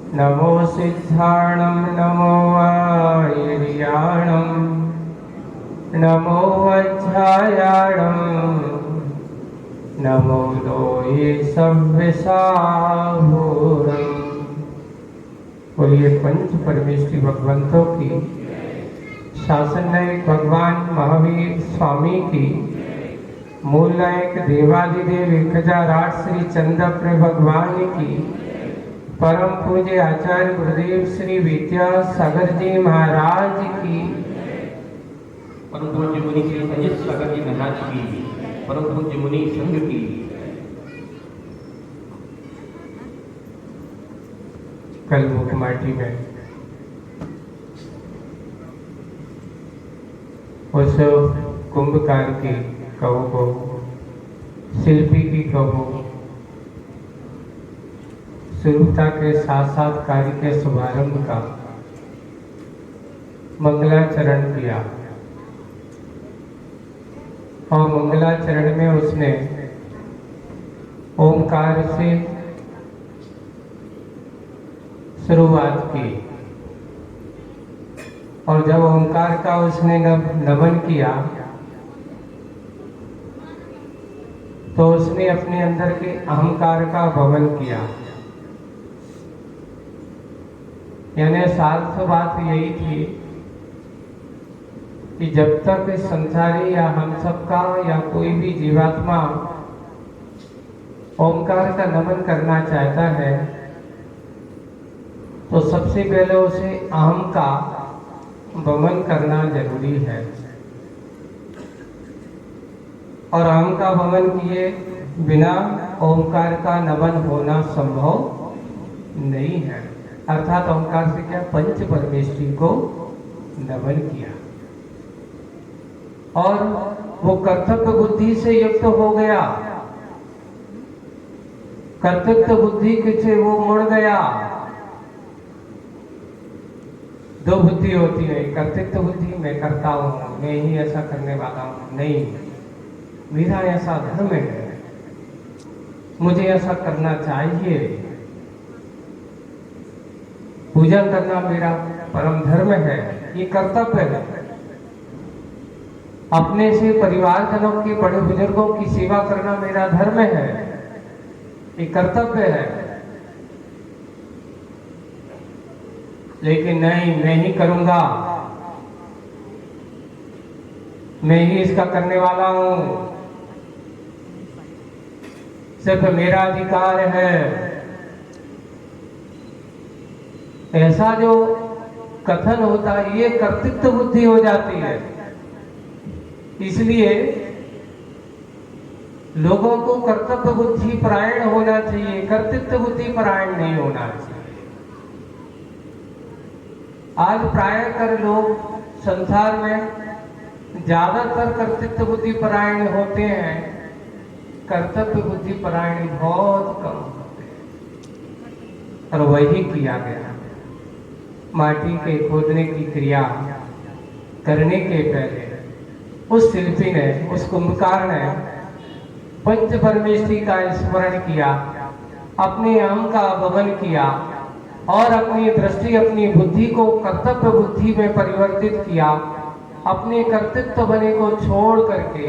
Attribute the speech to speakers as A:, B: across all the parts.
A: नमो सिद्धाणं नमो आयर्याणं नमो वज्रायाणं नमो लोये सव्यसाभूरम्। बोलिए पंच परमेष्टि भगवंतों की, शासन नायक भगवान महावीर स्वामी की, मूल नायक देवादिदेव 1008 श्री चंद्रप्र भगवान की, परम पूज्य आचार्य गुरुदेव श्री विद्यासागर जी महाराज की,
B: परम पूज्य मुनि श्री अजित सागर जी महाराज की, परम पूज्य मुनि संघ की।
A: कल मुखमाटी में उस कुंभकार की कहो को, शिल्पी की कहो, शुरुता के साथ साथ कार्य के शुभारंभ का मंगलाचरण किया और मंगलाचरण में उसने ओमकार से शुरुआत की और जब ओंकार का उसने नमन किया तो उसने अपने अंदर के अहंकार का भवन किया। यानी सार्थ बात यही थी कि जब तक संसारी या हम सबका या कोई भी जीवात्मा ओंकार का नमन करना चाहता है तो सबसे पहले उसे अहम का वमन करना जरूरी है और अहम का वमन किए बिना ओंकार का नमन होना संभव नहीं है। अर्थात ओंकार से क्या, पंच परमेष्टि को नमन किया और वो कर्तव्य बुद्धि से युक्त हो गया। कर्तव्य बुद्धि से वो मुड़ गया। दो बुद्धि होती है, कर्तव्य बुद्धि मैं करता हूं, मैं ही ऐसा करने वाला हूं, नहीं, मेरा ऐसा धर्म है, मुझे ऐसा करना चाहिए, पूजन करना मेरा परम धर्म है, ये कर्तव्य है। अपने से परिवार जनों के बड़े बुजुर्गों की सेवा करना मेरा धर्म है, ये कर्तव्य है। लेकिन नहीं, मैं ही करूंगा, मैं ही इसका करने वाला हूं, सिर्फ मेरा अधिकार है, ऐसा जो कथन होता है ये कर्तृत्व बुद्धि हो जाती है। इसलिए लोगों को कर्तव्य बुद्धि परायण होना चाहिए, कर्तृत्व बुद्धि परायण नहीं होना चाहिए। आज प्रायः लोग संसार में ज्यादातर कर्तृत्व बुद्धि परायण होते हैं, कर्तव्य बुद्धि परायण बहुत कम होते हैं। और वही किया गया। माटी के खोदने की क्रिया करने के पहले उस शिल्पी ने, उस कुंभकार ने पंच परमेष्टि का स्मरण किया, अपने अहम का वमन किया और अपनी दृष्टि, अपनी बुद्धि को कर्तव्य बुद्धि में परिवर्तित किया। अपने कर्तृत्व बने को छोड़ करके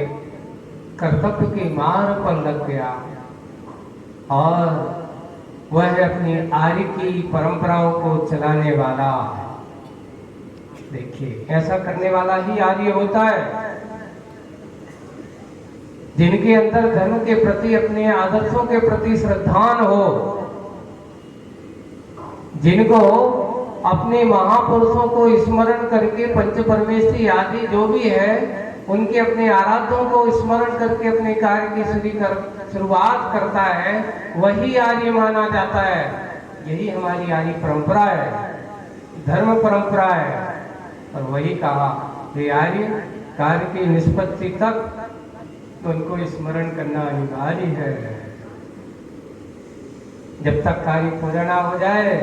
A: कर्तव्य के मार्ग पर लग गया और वह अपनी आर्य की परंपराओं को चलाने वाला। देखिए, ऐसा करने वाला ही आर्य होता है, जिनके अंदर धर्म के प्रति, अपने आदर्शों के प्रति श्रद्धान हो, जिनको अपने महापुरुषों को स्मरण करके पंच परमेष्टि आदि जो भी है उनके अपने आराध्यों को स्मरण करके अपने कार्य की शुरुआत करता है, वही आर्य माना जाता है। यही हमारी आर्य परंपरा है, धर्म परंपरा है। और वही कहा कि आर्य कार्य की निष्पत्ति तक उनको स्मरण करना अनिवार्य है। जब तक कार्य पूरा ना हो जाए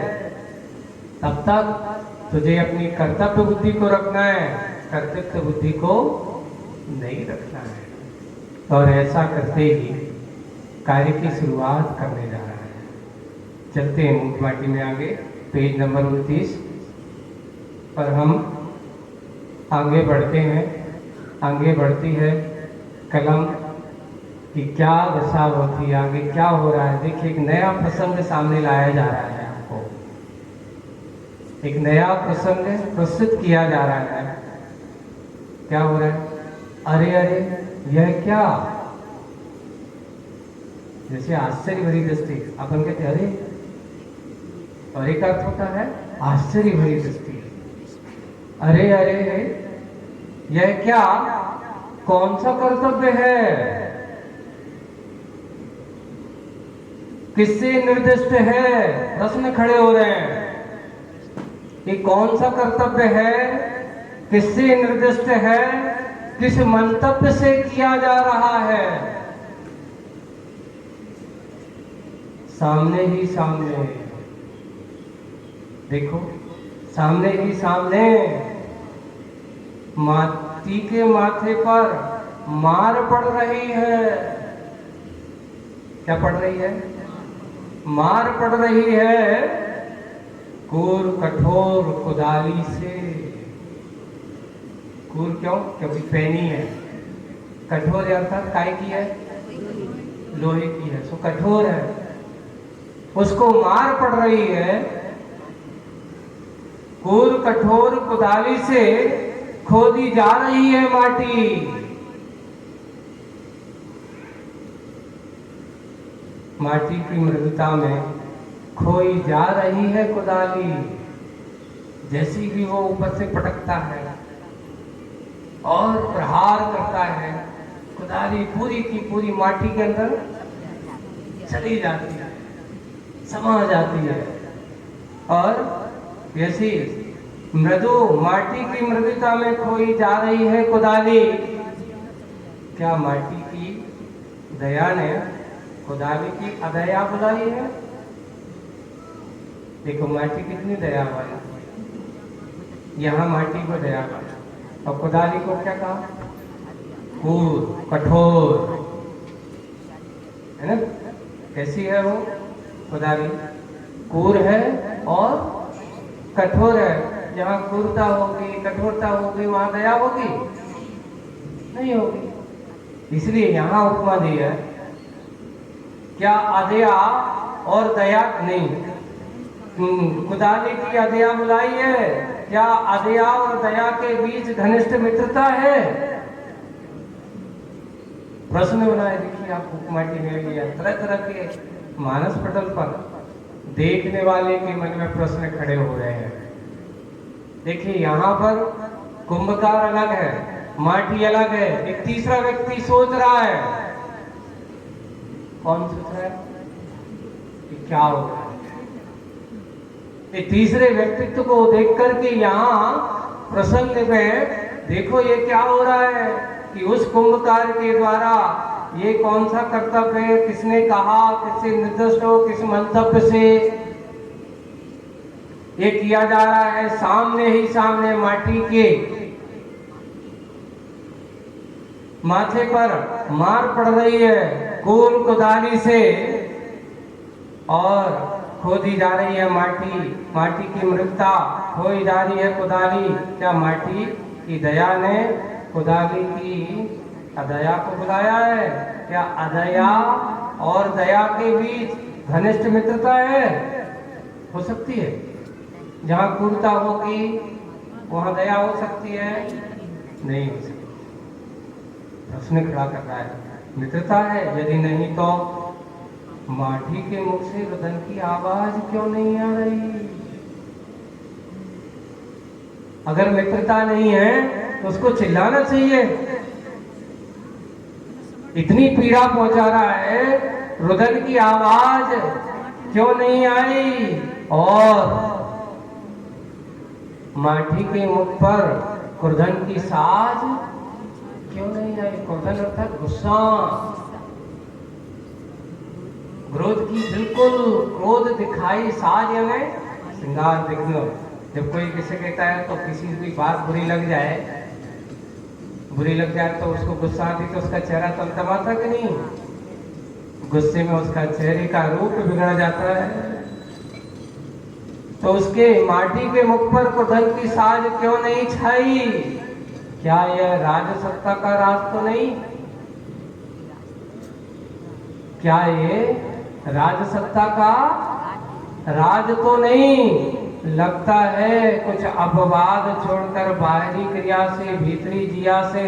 A: तब तक तुझे अपनी कर्तव्य बुद्धि को रखना है, कर्तव्य बुद्धि को नहीं रखना है। और ऐसा करते ही कार्य की शुरुआत करने जा रहा है। चलते हैं मुखमाटी में आगे। पेज नंबर 29 पर हम आगे बढ़ते हैं। आगे बढ़ती है कलम कि क्या दशा होती है, आगे क्या हो रहा है। देखिए एक नया प्रसंग सामने लाया जा रहा है, आपको एक नया प्रसंग प्रस्तुत किया जा रहा है। क्या हो रहा है? अरे अरे यह क्या, जैसे आश्चर्य भरी दृष्टि। अपन कहते अरे का अर्थ होता है आश्चर्य भरी दृष्टि। अरे अरे यह क्या, कौन सा कर्तव्य है, किससे निर्दिष्ट है? प्रश्न खड़े हो रहे हैं कि कौन सा कर्तव्य है, किससे निर्दिष्ट है, किस मंतव्य से किया जा रहा है। सामने ही सामने देखो, सामने ही सामने माटी के माथे पर मार पड़ रही है। क्या पड़ रही है? मार पड़ रही है क्रूर कठोर कुदाली से। क्रूर क्यों? क्योंकि पैनी है। कठोर अर्थात काय की है? लोहे की है, सो कठोर है। उसको मार पड़ रही है क्रूर कठोर कुदाली से, खोदी जा रही है माटी। माटी की मृदुता में खोई जा रही है कुदाली। जैसी भी वो ऊपर से पटकता है और प्रहार करता है, कुदाली पूरी की पूरी माटी के अंदर चली जाती है, समा जाती है। और जैसी मृदु माटी की मृदुता में खोई जा रही है कुदाली, क्या माटी की दया ने कुदाली की अदया बुलाई है? देखो माटी कितनी दया वाली, यहाँ माटी को दया कर और कुदाली को क्या कहा? क्रूर कठोर, है ना? कैसी है वो कुदाली? क्रूर है और कठोर है। जहाँ क्रूरता होगी, कठोरता होगी, वहां दया होगी? नहीं होगी। इसलिए यहाँ उपमा दी है। क्या अदया और दया नहीं, कुदाली की अदया बुलाई है। क्या अदया और दया के बीच घनिष्ठ मित्रता है? प्रश्न बनाए। देखिए आप उपमाटी में लिया, तरह तरह के मानस पटल पर देखने वाले के मन में प्रश्न खड़े हो रहे हैं। देखिए यहाँ पर कुंभकार अलग है, माटी अलग है, एक तीसरा व्यक्ति सोच रहा है। कौन सोच रहा है कि क्या हो रहा है? ये तीसरे व्यक्तित्व को देख करके यहाँ प्रसंग में देखो ये क्या हो रहा है कि उस कुंभकार के द्वारा ये कौन सा कर्तव्य है, किसने कहा, किससे निर्दिष्ट हो, किस मंतव्य से ये किया जा रहा है। सामने ही सामने माटी के माथे पर मार पड़ रही है क्रूर कुदाली से और खोदी जा रही है माटी। माटी की मृदुता खोई जा रही है कुदाली। क्या माटी की दया ने कुदाली की अदया को बुलाया है? क्या अदया और दया के बीच घनिष्ठ मित्रता है? हो सकती है। जहाँ क्रूरता होगी वहाँ दया हो सकती है? नहीं हो सकती। प्रश्न खड़ा कर रहा है, मित्रता है? यदि नहीं तो माटी के मुख से रुदन की आवाज क्यों नहीं आ रही? अगर मित्रता नहीं है तो उसको चिल्लाना चाहिए। इतनी पीड़ा पहुंचा रहा है, रुदन की आवाज क्यों नहीं आई? और माटी के मुख पर क्रोधन की साज क्यों नहीं आई? क्रोधन अर्थात गुस्सा, क्रोध की बिल्कुल क्रोध दिखाई, साज यानी श्रृंगार दिखना। जब कोई किसी कहता है तो किसी की बात बुरी लग जाए तो उसको गुस्सा आती तो उसका चेहरा तमतमाता कि नहीं? गुस्से में उसका चेहरे का रूप बिगड़ जाता है। तो तो उसके माटी के मुख पर कुंडल की साज क्यों नहीं छाई? क्या यह राजसत्ता का राज तो नहीं? क्या ये राजसत्ता का राज तो नहीं? लगता है कुछ अपवाद छोड़कर बाहरी क्रिया से भीतरी जिया से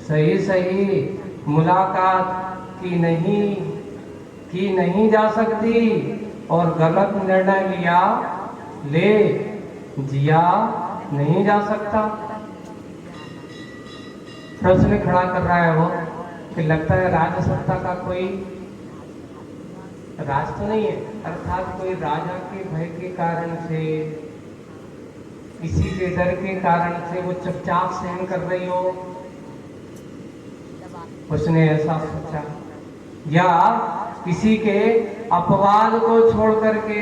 A: सही सही मुलाकात की नहीं जा सकती और गलत निर्णय ले जिया नहीं जा सकता। प्रश्न खड़ा कर रहा है वो कि लगता है राजसत्ता का कोई राज तो नहीं है, अर्थात कोई राजा के भय के कारण से, किसी के डर के कारण से वो चुपचाप सहन कर रही हो, उसने ऐसा सोचा। या किसी के अपवाद को छोड़ करके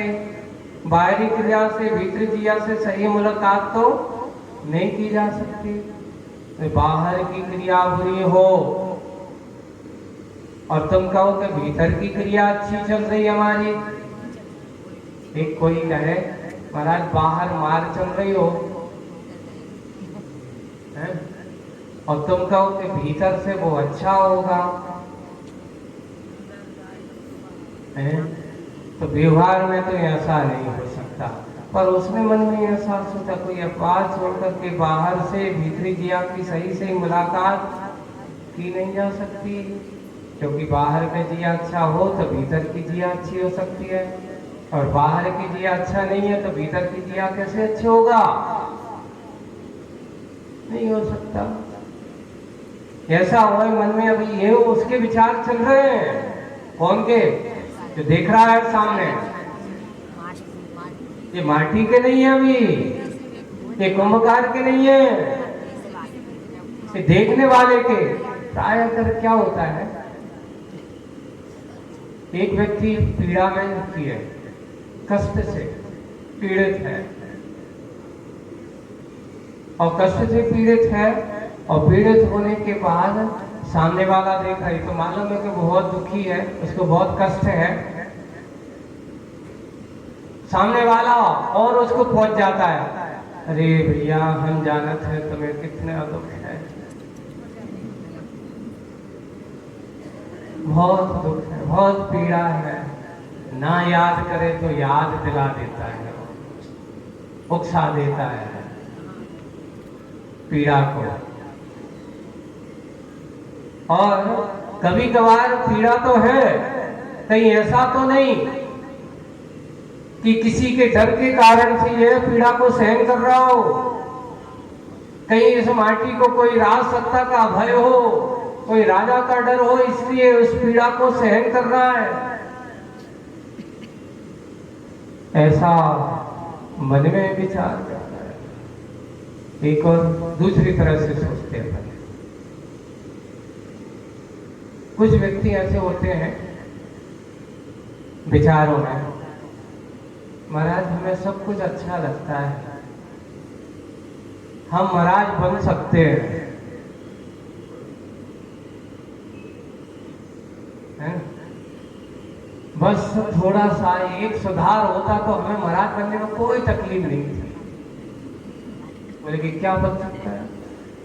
A: बाहरी क्रिया से भीतरी क्रिया से सही मुलाकात तो नहीं की जा सकती। तो बाहर की क्रिया बुरी हो और तुम कहो कि भीतर की क्रिया अच्छी चल रही है हमारी। एक कोई कहे महाराज बाहर मार चल रही हो है? और तुम कहो कि भीतर से वो अच्छा होगा है? तो व्यवहार में तो ऐसा नहीं हो सकता। पर उसने मन में ऐसा सोचा कोई अपवाद छोड़कर के बाहर से भीतरी जिया की सही सही मुलाकात की नहीं जा सकती, क्योंकि बाहर में जिया अच्छा हो तो भीतर की जिया अच्छी हो सकती है, और बाहर की जिया अच्छा नहीं है तो भीतर की जिया कैसे अच्छा होगा? नहीं हो सकता। ऐसा हो मन में अभी ये उसके विचार चल रहे हैं। कौन के? जो देख रहा है सामने, ये माटी के नहीं है अभी, ये कुंभकार के नहीं है, ये देखने वाले के। प्रायः क्या होता है, एक व्यक्ति पीड़ा में दुखी है, कष्ट से पीड़ित है, और कष्ट से पीड़ित है, और पीड़ित होने के बाद सामने वाला देख रहा है तो मालूम है कि बहुत दुखी है, उसको बहुत कष्ट है। सामने वाला और उसको पहुंच जाता है, अरे भैया हम जानत है तुम्हें कितना दुख है, बहुत दुख है, बहुत पीड़ा है, ना याद करे तो याद दिला देता है, उकसा देता है पीड़ा को। और कभी कभार पीड़ा तो है, कहीं ऐसा तो नहीं कि किसी के डर के कारण से यह पीड़ा को सहन कर रहा हो, कहीं इस माटी को कोई राज सत्ता का भय हो, कोई राजा का डर हो, इसलिए उस पीड़ा को सहन कर रहा है। ऐसा मन में विचार करता है। एक और दूसरी तरह से सोचते हैं, कुछ व्यक्ति ऐसे होते हैं विचारों में, महाराज हमें सब कुछ अच्छा लगता है, हम महाराज बन सकते हैं, बस थोड़ा सा एक सुधार होता तो हमें महाराज बनने में कोई तकलीफ नहीं थी। बोले कि क्या बन सकता है?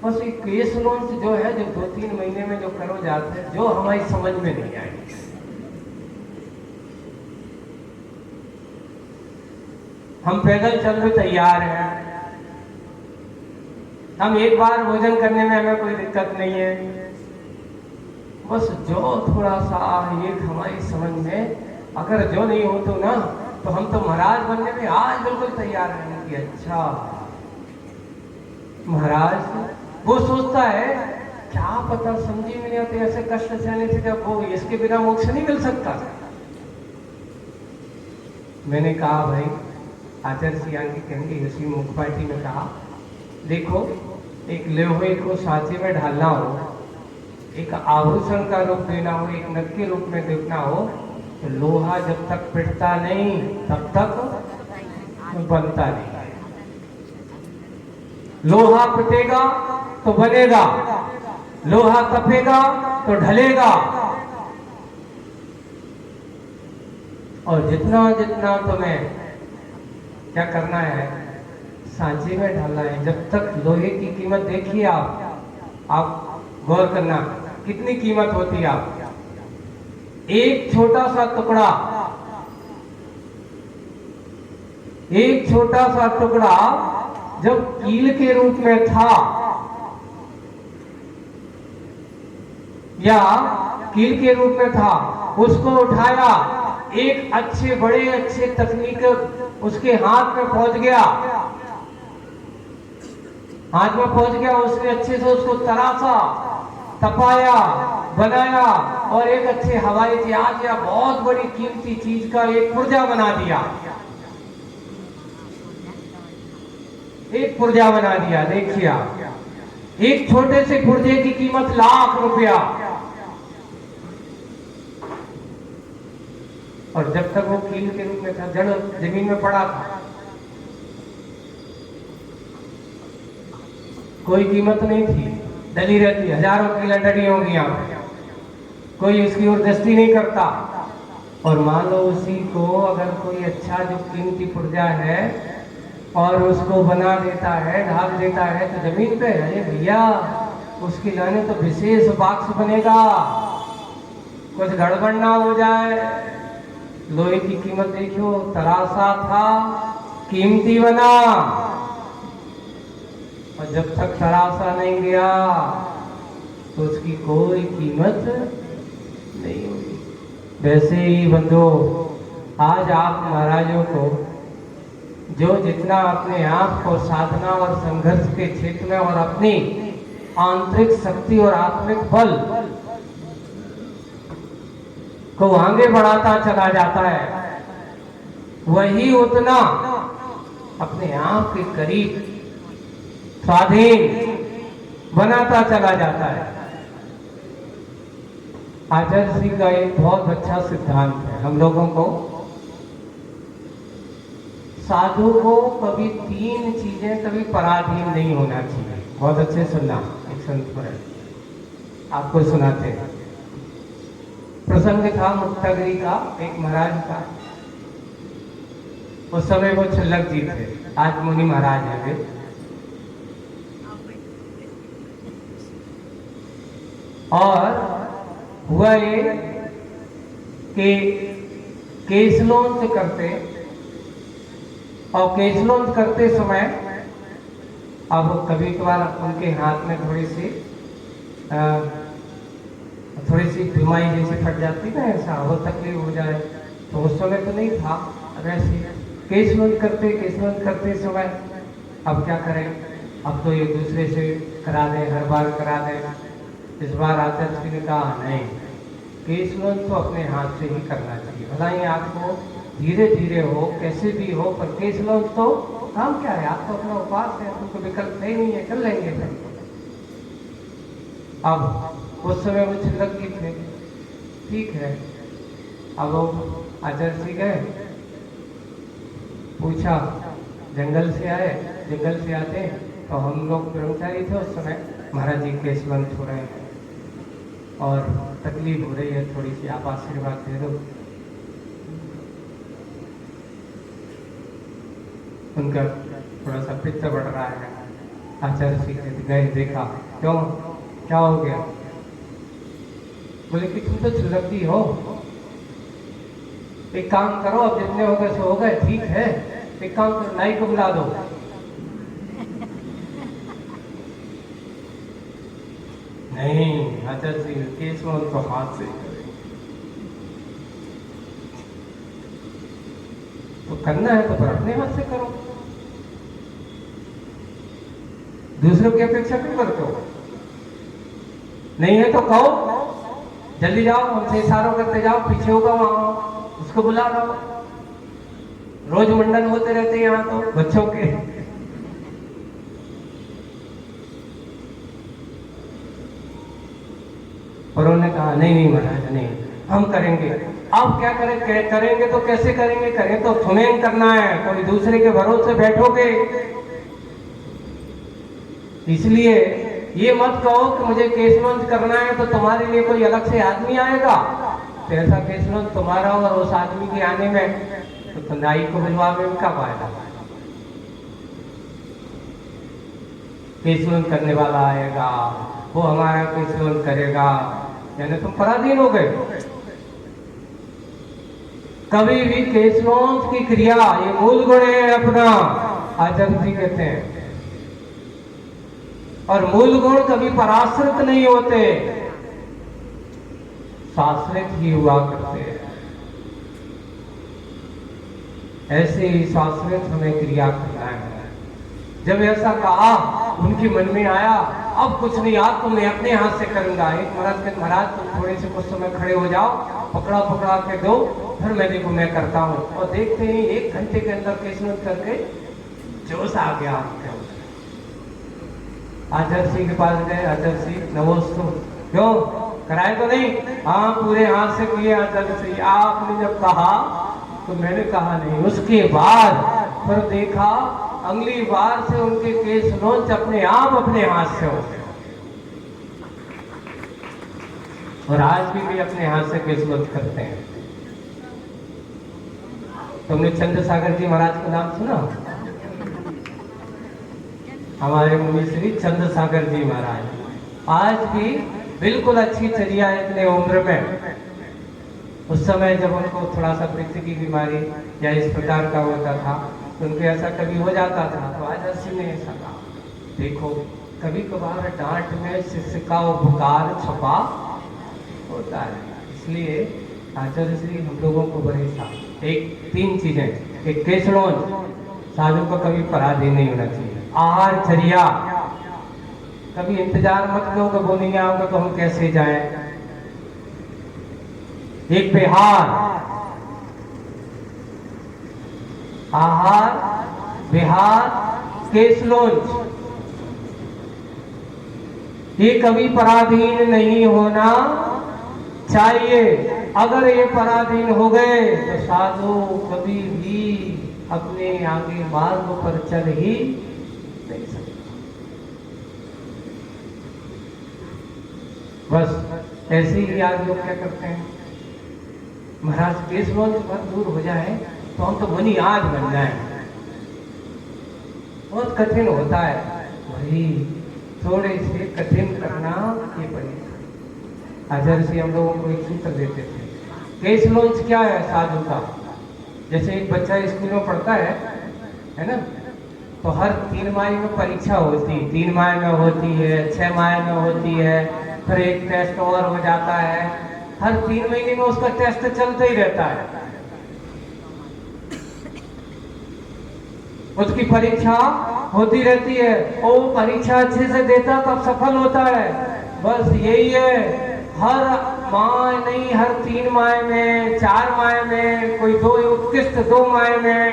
A: बस एक केस नोट्स जो है, जो 2-3 महीने में जो करो जाते हैं, जो हमारी समझ में नहीं आएगी। हम पैदल चलने तैयार हैं, हम एक बार भोजन करने में हमें कोई दिक्कत नहीं है, बस जो थोड़ा सा एक हमारी समझ में अगर जो नहीं हो तो ना, तो हम तो महाराज बनने में आज बिल्कुल तैयार हैं कि अच्छा महाराज। वो सोचता है क्या पता समझी में नहीं आते ऐसे कष्ट सहने से, जब वो इसके बिना मोक्ष नहीं मिल सकता। मैंने कहा भाई, आचार्य सियान की कहेंगे इसी मुखपाटी में कहा, देखो एक लोहे को सांचे में ढालना हो, एक आभूषण का रूप देना हो, एक नग के रूप में देखना हो, तो लोहा जब तक पिटता नहीं तब तक बनता नहीं। लोहा पिटेगा तो बनेगा, लोहा तपेगा तो ढलेगा, और जितना जितना तुम्हें क्या करना है, सांचे में डालना है। जब तक लोहे की कीमत देखिए आप गौर करना कितनी कीमत होती है। आप एक छोटा सा टुकड़ा, एक छोटा सा टुकड़ा जब कील के रूप में था या कील के रूप में था, उसको उठाया, एक अच्छे बड़े अच्छे तकनीक उसके हाथ में पहुंच गया, हाथ में पहुंच गया, उसने अच्छे से उसको तराशा, तपाया, बनाया और एक अच्छे हवाई जहाज या बहुत बड़ी कीमती चीज का एक पुर्जा बना दिया, एक पुर्जा बना दिया। देखिए आप, एक छोटे से पुर्जे की कीमत ₹1,00,000। और जब तक वो कील के रूप में था, जड़ जमीन में पड़ा था, कोई कीमत नहीं थी, डली रहती, हजारों कीलें डली होंगी यहाँ पे, कोई उसकी ओर दृष्टि नहीं करता। और मान लो उसी को अगर कोई अच्छा जो कीमती पुर्जा है और उसको बना देता है, ढाल देता है, तो जमीन पे, अरे भैया उसकी लाने तो विशेष बॉक्स बनेगा, कुछ गड़बड़ ना हो जाए। लोहे की कीमत देखो, तरासा था, कीमती बना, और जब तक तरासा नहीं गया तो उसकी कोई कीमत नहीं होगी। वैसे ही बंधो, आज आप महाराजों को जो जितना अपने आप को साधना और संघर्ष के क्षेत्र में और अपनी आंतरिक शक्ति और आत्मिक बल को आगे बढ़ाता चला जाता है, वही उतना अपने आप के करीब स्वाधीन बनाता चला जाता है। आचार्य जी का एक बहुत अच्छा सिद्धांत है, हम लोगों को, साधु को कभी 3 चीजें कभी पराधीन नहीं होना चाहिए। बहुत अच्छे सुनना, एक संत पर आपको सुनाते हैं। प्रसंग था मुक्तागिरी का, एक महाराज का, उस समय वो छल्लक जी थे, आज मुनि महाराज हैं वे। और हुआ ये कि केस लॉन्च करते, और केस लॉन्च करते समय अब कभी कभार उनके हाथ में थोड़ी सी बीमारी जैसी फट जाती ना, ऐसा हो तकलीफ हो जाए, तो उस समय तो नहीं था। वैसे केस लॉन्च करते समय अब क्या करें, अब तो एक दूसरे से करा दें, हर बार करा दें। इस बार आचार्य जी ने कहा नहीं, केस लॉन्च तो अपने हाथ से ही करना चाहिए, भला ही आपको धीरे धीरे हो, कैसे भी हो, पर केस लॉन्च तो काम क्या है, आप तो अपना उपास है, तुमको विकल्प है नहीं है, कर लेंगे फिर। अब उस समय वो छल्लक जी थे, ठीक है। अब वो आचार्य जी गए, पूछा, जंगल से आए, जंगल से आते तो हम लोग ब्रह्मचारी थे उस समय, महाराज जी केस लॉन्च हो रहे हैं और तकलीफ हो रही है थोड़ी सी, आप आशीर्वाद दे दो। उनका थोड़ा सा पित्त बढ़ रहा है। आचार्य जी गए, देखा, क्यों, क्या हो गया? बोले कि तुम तो छल्लकी हो, एक काम करो, अब जितने हो गए सो हो गए, ठीक है, एक काम करो, नाई को बुला दो। नहीं आचार्य जी, केस में उनको हाथ से तो करना है तो पर अपने हाथ से करो, दूसरों की अपेक्षा क्यों करते हो? नहीं है तो कहो, जल्दी जाओ, हमसे इशारों करते जाओ, पीछे होगा वहां, उसको बुला लो। रोज मंडन होते रहते हैं यहाँ तो बच्चों के। और उन्होंने कहा नहीं नहीं महाराज नहीं, हम करेंगे। अब क्या करेंगे तो कैसे करेंगे? करें तो तुम्हें करना है, कोई दूसरे के भरोसे बैठोगे। इसलिए ये मत कहो कि मुझे केस लॉन्च करना है तो तुम्हारे लिए कोई अलग से आदमी आएगा, तो ऐसा केस लॉन्च तुम्हारा और उस आदमी के आने में तो नाई को बुलवा में क्या फायदा? केसवन करने वाला आएगा, वो हमारा केसवन करेगा, यानी तुम पराधीन हो गए। कभी भी केसवन की क्रिया, ये मूल गुण है अपना, आचार्य जी कहते हैं। और मूल गुण कभी पराश्रित नहीं होते, शाश्रित ही हुआ करते हैं। ऐसे ही शाश्रित हमें क्रिया करना है। जब ऐसा कहा, उनके मन में आया अब कुछ नहीं, आज तो मैं अपने हाथ से करूंगा। एक महाराज के, महाराज तुम थोड़े से कुछ समय खड़े हो जाओ, पकड़ा पकड़ा के दो, फिर मैं देखो मैं करता हूँ। और देखते ही 1 घंटे के अंदर केसवन करके जोश आ गया आपके अंदर। आचार्य सिंह के पास गए, आचार्य सिंह नमोस्तु, क्यों कराए तो नहीं? हाँ पूरे हाथ से किए आचार्य सिंह। आपने जब कहा तो मैंने कहा नहीं। उसके बाद फिर देखा, अगली बार से उनके केस नोच अपने आप अपने हाथ से हो, और आज भी अपने हाथ से केस नोच करते हैं। तुमने चंद्र सागर जी महाराज का नाम सुना? हमारे मुनि श्री चंद्र सागर जी महाराज आज भी बिल्कुल अच्छी चर्या इतने उम्र में। उस समय जब उनको थोड़ा सा पित्त की बीमारी या इस प्रकार का होता था, तो उनको ऐसा कभी हो जाता था, तो आचार्य सिंह ने ऐसा कहा, देखो कभी कभार डांट में शिष्य का उपकार छुपा होता है। इसलिए आचार्य श्री हम लोगों को बड़े साथ एक 3 चीजें, एक केसलोन, साधु का कभी पराधीन नहीं होना चाहिए। आहार चर्या, कभी इंतजार मत करो कि वो नहीं आओगे तो हम कैसे जाएं। एक विहार, आहार विहार केसलोन, ये कभी पराधीन नहीं होना चाहिए। अगर ये पराधीन हो गए तो साधु कभी भी अपने आगे मार्ग पर चल ही नहीं सकते। बस ऐसे ही आज लोग क्या करते हैं, महाराज केसवन बहुत दूर हो जाए तो हम तो मुनि आज बन जाए। बहुत कठिन होता है, वही थोड़े से कठिन करना ये पड़ेगा। आचार्य से हम लोगों को एक सूत्र देते थे, केसलोंच क्या है साधु का। जैसे एक बच्चा स्कूल में पढ़ता है ना, तो हर 3 माह में परीक्षा होती है, 3 माह में होती है, 6 माह में होती है, फिर एक टेस्ट और हो जाता है। हर 3 महीने में उसका टेस्ट चलता ही रहता है, उसकी परीक्षा होती रहती है। और वो परीक्षा अच्छे से देता तब सफल होता है। बस यही है, हर माह नहीं, हर 3 माह में, 4 माह में, कोई 2 उत्कृष्ट 2 माह में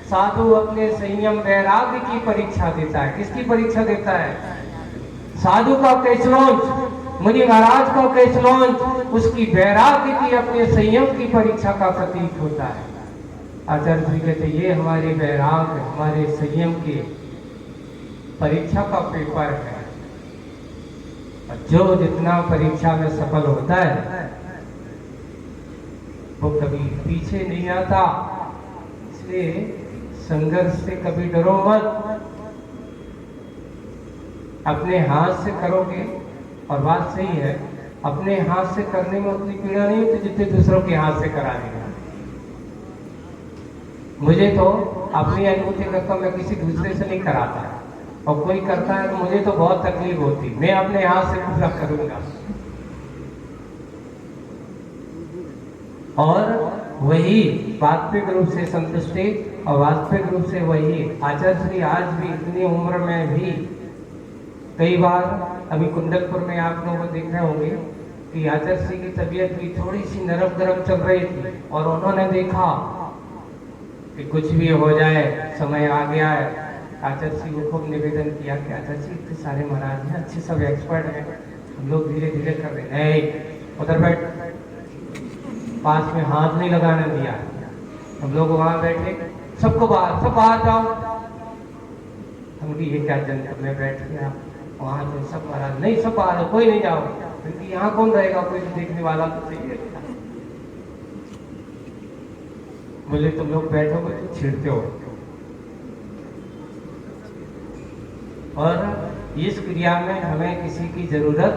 A: साधु अपने संयम वैराग्य की परीक्षा देता है। किसकी परीक्षा देता है? साधु का केसलोन, मुनि महाराज का केसलोन उसकी वैराग्य की, अपने संयम की परीक्षा का प्रतीक होता है। आचार्य जी कहते ये हमारे वैराग्य, हमारे संयम की परीक्षा का पेपर है। जो जितना परीक्षा में सफल होता है वो कभी पीछे नहीं आता। इसलिए संघर्ष से कभी डरो मत, अपने हाथ से करोगे। और बात सही है, अपने हाथ से करने में उतनी पीड़ा नहीं होती जितने दूसरों के हाथ से करा देगा। मुझे तो अपनी अनुभूति करता हूं, मैं किसी दूसरे से नहीं कराता, और कोई करता है तो मुझे तो बहुत तकलीफ होती। मैं अपने हाथ से पूरा करूंगा। और वही वास्तविक रूप से संतुष्टि, और वास्तविक रूप से वही आचार्य श्री आज भी इतनी उम्र में भी कई बार, अभी कुंडलपुर में आप लोग देख रहे होंगे कि आचार्य श्री की तबीयत भी थोड़ी सी नरम गरम चल रही थी, और उन्होंने देखा कि कुछ भी हो जाए, समय आ गया है। आचार्य श्री को खूब निवेदन किया कि आचार्य जी इतने सारे महाराज हैं, अच्छे सब एक्सपर्ट हैं, हम लोग धीरे धीरे कर रहे हैं। उधर बैठ, पास में हाथ नहीं लगाने दिया। हम लोग वहां बैठे, सबको बाहर, सब बाहर जाओ। हम भी ये क्या जनता में बैठ गया, वहां तो सब महाराज नहीं, सब बाहर, कोई नहीं जाओ, क्योंकि यहाँ कौन रहेगा, कोई देखने वाला तो चाहिए। बोले तुम लोग बैठोगे तो छिड़ते हो। और इस क्रिया में हमें किसी की जरूरत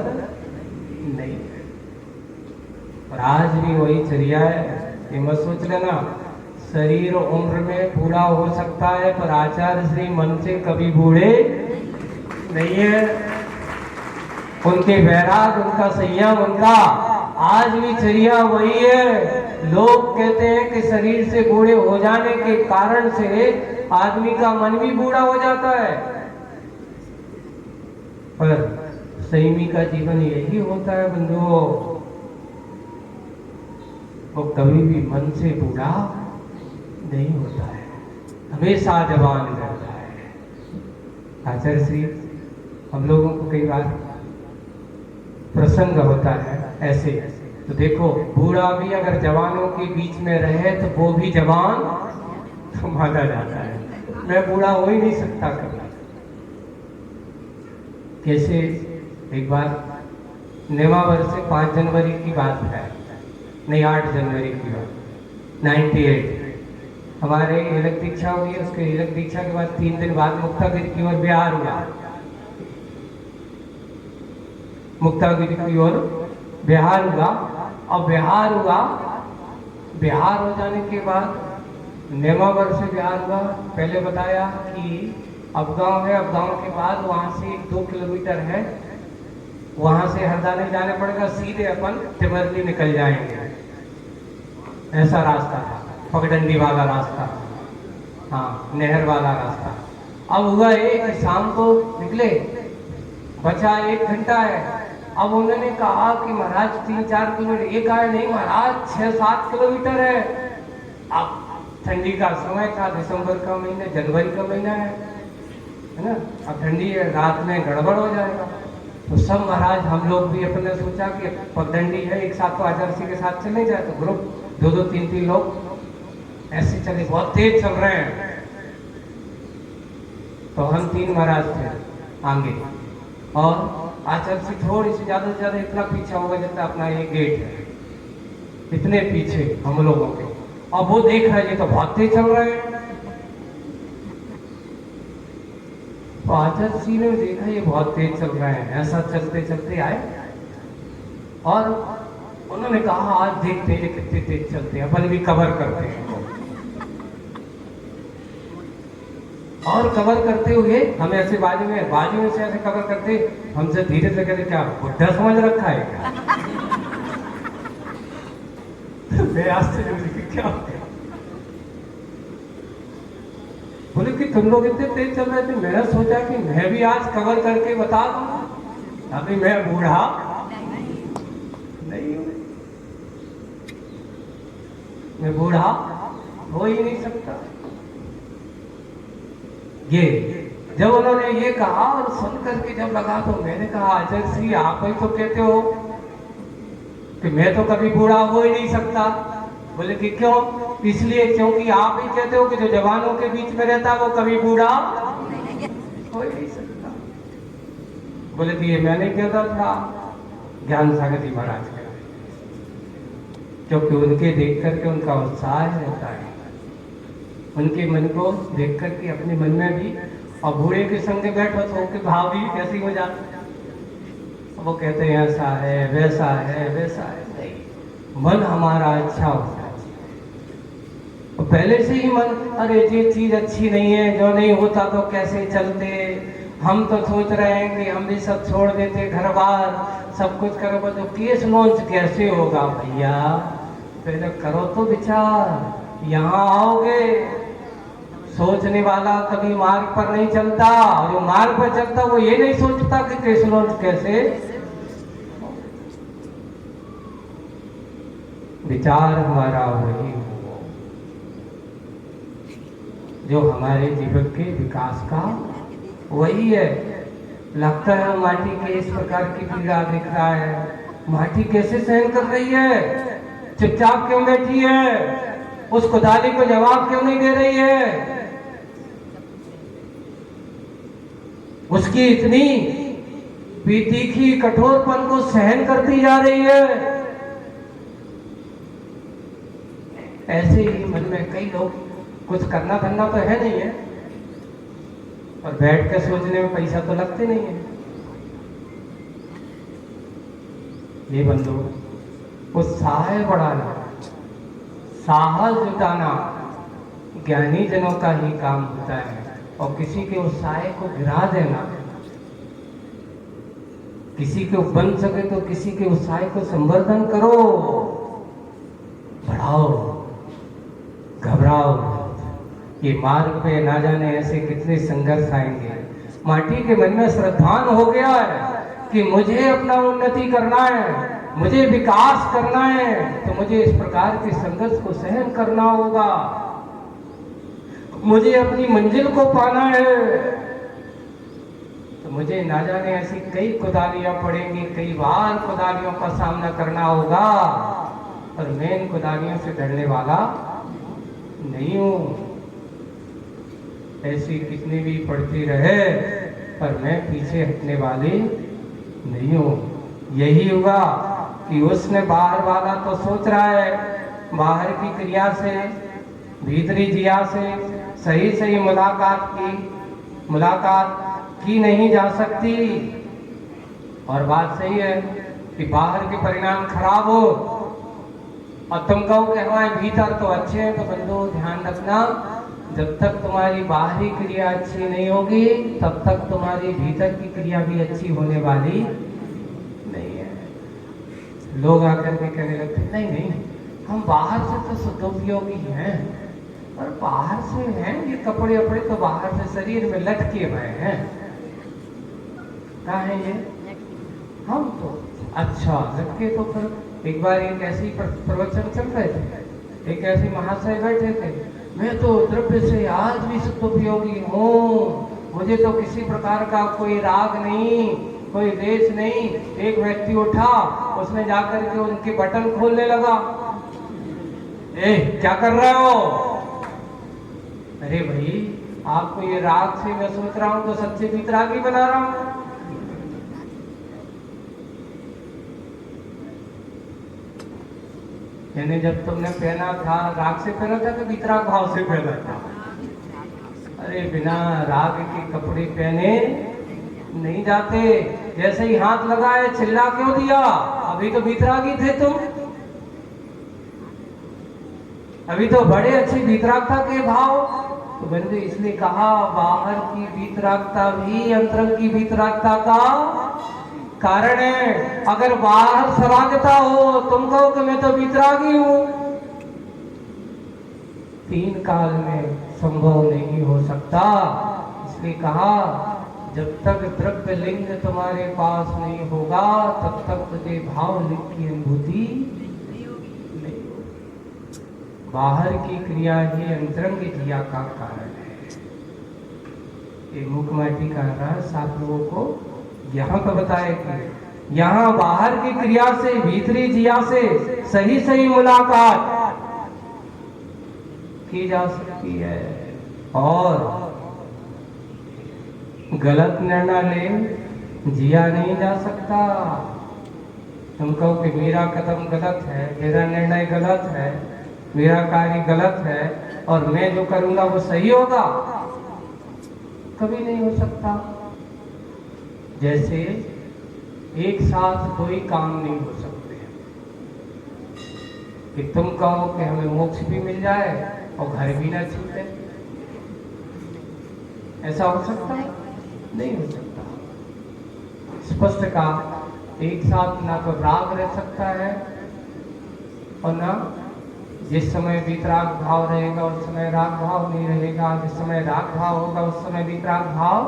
A: नहीं है। और आज भी वही चर्या है। ये मत सोच लेना शरीर उम्र में बूढ़ा हो सकता है, पर आचार्य श्री मन से कभी बूढ़े नहीं है। उनके वैराग, उनका संयम, उनका आज भी चर्या वही है। लोग कहते हैं कि शरीर से बूढ़े हो जाने के कारण से आदमी का मन भी बूढ़ा हो जाता है, पर संयमी का जीवन यही होता है बंधुओं, वो कभी भी मन से बूढ़ा नहीं होता है, हमेशा जवान रहता है। आचार्य श्री हम लोगों को कई बार प्रसंग होता है ऐसे, तो देखो बूढ़ा भी अगर जवानों के बीच में रहे तो वो भी जवान तो माना जाता है। मैं बूढ़ा हो ही नहीं सकता कभी। कैसे एक बार नेवावर से 5 जनवरी की बात है, नहीं 8 जनवरी की बात, 98 हमारे इलक दीक्षा हुई। उसके इलक दीक्षा के बाद 3 दिन बाद मुक्तागिरी की ओर बिहार हुआ। मुक्तागिरी की ओर बिहार हुआ। और बिहार हुआ, बिहार हो जाने के बाद नेमावर से बिहार हुआ। पहले बताया कि अबगांव है, अबगांव के बाद वहां से 2 किलोमीटर है, वहां से हरदा नहीं जाने पड़ेगा, सीधे अपन तिमरली निकल जाएंगे। ऐसा रास्ता था, पगडंडी वाला रास्ता, हाँ नहर वाला रास्ता। अब हुआ ये कि शाम को निकले, बचा 1 घंटा है। अब उन्होंने कहा कि महाराज 3-4 किलोमीटर, एक आए नहीं महाराज 6-7 किलोमीटर है। अब ठंडी का समय था, दिसंबर का महीना, जनवरी का महीना है ना, अब ठंडी है, रात में गड़बड़ हो जाएगा। तो सब महाराज हम लोग भी अपने सोचा कि पगडंडी है, एक साथ तो आचार्य श्री के साथ चले जाए, तो ग्रुप 2-2, 3-3 लोग ऐसे चले, बहुत तेज चल रहे हैं। तो हम 3 महाराज थे आगे, और आचार्य से थोड़ी सी ज्यादा से ज्यादा इतना पीछे होगा जितना अपना ये गेट है, इतने पीछे हम लोगों के। और वो देख रहे हैं तो बहुत तेज चल रहे हैं। तो आचार्य जी ने देखा ये बहुत तेज चल रहे हैं, ऐसा चलते चलते आए और उन्होंने कहा आज देखते हैं कितने तेज चलते हैं, अपन भी कवर करते हैं। और कवर करते हुए हम ऐसे बाजू में से ऐसे कवर करते, हमसे धीरे से कहते क्या बुढ़ा समझ रखा है क्या? मैं आश्चर्य क्या बोले कि तुम लोग इतने तेज चल रहे थे। मैंने सोचा कि मैं भी आज कवर करके बता दूंगा, अभी मैं बूढ़ा नहीं हूं, मैं बूढ़ा हो ही नहीं सकता। ये जब उन्होंने ये कहा और सुन करके जब लगा, तो मैंने कहा आचार्य श्री आप ही तो कहते हो कि मैं तो कभी बूढ़ा हो ही नहीं सकता। बोले कि क्यों? इसलिए क्योंकि आप ही कहते हो कि जो जवानों के बीच में रहता वो कभी बूढ़ा हो ही नहीं सकता। बोले कि ये मैंने कहता था ज्ञान सागर जी महाराज का, क्योंकि उनके देख करके उनका उत्साह रहता है, उनके मन को देख करके अपने मन में भी। और बूढ़े के संग बैठो तो उनके भाव भी कैसी हो जाते, वो कहते हैं ऐसा है वैसा है वैसा है। नहीं, मन हमारा अच्छा होता है, तो पहले से ही मन, अरे ये चीज अच्छी नहीं है, जो नहीं होता तो कैसे चलते, हम तो सोच रहे हैं कि हम भी सब छोड़ देते, घर बार सब कुछ करो, तो केस लॉन्च कैसे होगा भैया? पहले करो तो विचार। यहाँ आओगे, सोचने वाला कभी मार्ग पर नहीं चलता, जो मार्ग पर चलता वो ये नहीं सोचता कि केस लॉन्च कैसे। विचार हमारा वही हो जो हमारे जीवन के विकास का वही है। लगता है माटी के इस प्रकार की पीड़ा दिख रहा है, माटी कैसे सहन कर रही है, चुपचाप क्यों बैठी है, उस खुदाली को जवाब क्यों नहीं दे रही है, उसकी इतनी तीखी कठोरपन को सहन करती जा रही है। ऐसे ही मन में कई लोग, कुछ करना धरना तो है नहीं है, और बैठ के सोचने में पैसा तो लगते नहीं है। ये बंधु, उत्साह बढ़ाना, साहस जुटाना ज्ञानी जनों का ही काम होता है, और किसी के उत्साह को गिरा देना, किसी को बन सके तो किसी के उत्साह को संवर्धन करो, बढ़ाओ, घबराओ। ये मार्ग पे ना जाने ऐसे कितने संघर्ष आएंगे। माटी के मन में श्रद्धान हो गया है कि मुझे अपना उन्नति करना है, मुझे विकास करना है, तो मुझे इस प्रकार के संघर्ष को सहन करना होगा, मुझे अपनी मंजिल को पाना है। तो मुझे ना जाने ऐसी कई कुदालियां पड़ेंगी, कई बार कुदालियों का सामना करना होगा, और मैं इन कुदालियों से डरने वाला नहीं हूं। ऐसी कितनी भी पड़ती रहे, पर मैं पीछे हटने वाली नहीं हूं। यही हुआ कि उसने बाहर वाला तो सोच रहा है, बाहर की क्रिया से, भीतरी जिया से सही सही मुलाकात की नहीं जा सकती। और बात सही है कि बाहर के परिणाम खराब हो और तुम कहो कि हमारे भीतर तो अच्छे हैं, तो बंधु ध्यान रखना, जब तक तुम्हारी बाहरी क्रिया अच्छी नहीं होगी तब तक तुम्हारी भीतर की क्रिया भी अच्छी होने वाली नहीं है। लोग आकर के कहने लगते, नहीं नहीं, हम बाहर से तो सदुपयोगी हैं, और बाहर से हैं ये कपड़े वपड़े तो बाहर से शरीर में लटके हुए हैं, कहाँ है ये? हम तो अच्छा लटके। तो फिर एक बार एक ऐसी प्रवचन चल रहे थे, एक ऐसे महाशय बैठे थे, मैं तो द्रव्य से आज भी सदुपयोगी हूँ, मुझे तो किसी प्रकार का कोई राग नहीं, कोई द्वेष नहीं। एक व्यक्ति उठा, उसने जाकर के उनके बटन खोलने लगा। ए क्या कर रहे हो? अरे भाई, आपको ये राग से मैं सोच रहा हूं तो सच्चे वितरागी बना रहा हूं। यानी जब तुमने पहना था राग से पहना था कि वितराग भाव से पहना था? अरे बिना राग के कपड़े पहने नहीं जाते। जैसे ही हाथ लगाए चिल्ला क्यों दिया? अभी तो वितरागी थे तुम, अभी तो बड़े अच्छी वितरागता के भाव। तो बंधु इसलिए कहा, बाहर की वितरागता भी अंतरंग की वितरागता का कारण है। अगर बाहर सरागता हो, तुम कहो कि मैं तो वितरागी हूं, तीन काल में संभव नहीं हो सकता। इसलिए कहा, जब तक द्रव्य लिंग तुम्हारे पास नहीं होगा तब तक तुझे भाव लिंग की अनुभूति नहीं होगी। बाहर की क्रिया ही अंतरंग क्रिया का कारण है। ये मुखमाटी का रहस्य आप लोगों को यहाँ पर बताया कि यहाँ बाहर की क्रिया से, भीतरी जिया से सही सही मुलाकात की जा सकती है, और गलत निर्णय ले जिया नहीं जा सकता। तुम कहो कि मेरा कदम गलत है, मेरा निर्णय गलत है, मेरा कार्य गलत है, और मैं जो करूंगा वो सही होगा, कभी नहीं हो सकता। जैसे एक साथ दो ही काम नहीं हो सकते कि तुम कहो कि हमें मोक्ष भी मिल जाए और घर भी ना छूटे। ऐसा हो सकता है? नहीं हो सकता। स्पष्ट कहा, एक साथ ना तो राग रह सकता है और ना जिस समय वितराग भाव रहेगा उस समय राग भाव नहीं रहेगा, जिस समय राग भाव होगा उस समय वितराग भाव